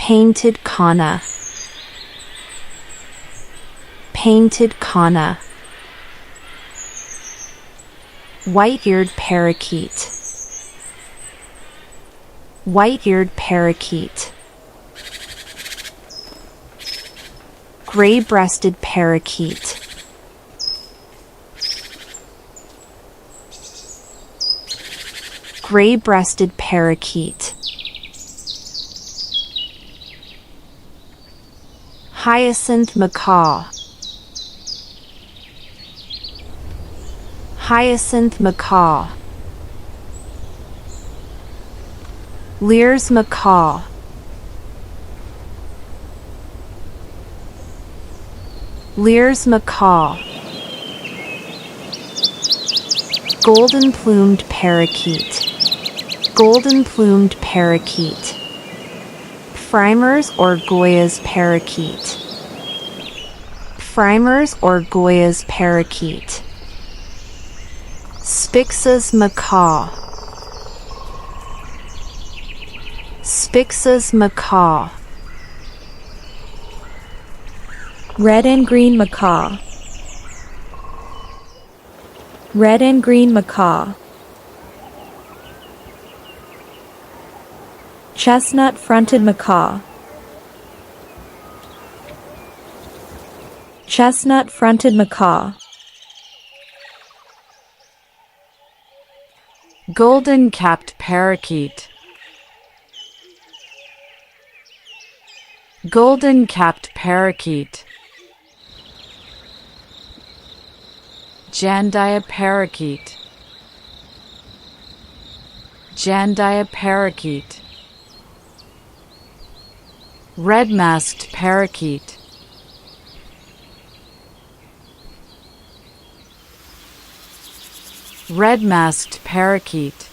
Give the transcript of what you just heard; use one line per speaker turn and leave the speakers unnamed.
painted kana, painted kana. White-eared parakeet, white-eared parakeet. Gray-breasted parakeet, gray-breasted parakeet. Hyacinth macaw, hyacinth macaw. Lear's macaw, Lear's macaw. Golden-plumed parakeet, golden-plumed parakeet. Frimers or Goya's parakeet, Frimers or Goya's parakeet. Spix's macaw, Spix's macaw.
Red and green macaw, red and green macaw. Chestnut-fronted macaw, chestnut-fronted macaw.
Golden-capped parakeet, golden-capped parakeet. Jandaia parakeet, Jandaia parakeet. Red-masked parakeet, red-masked parakeet.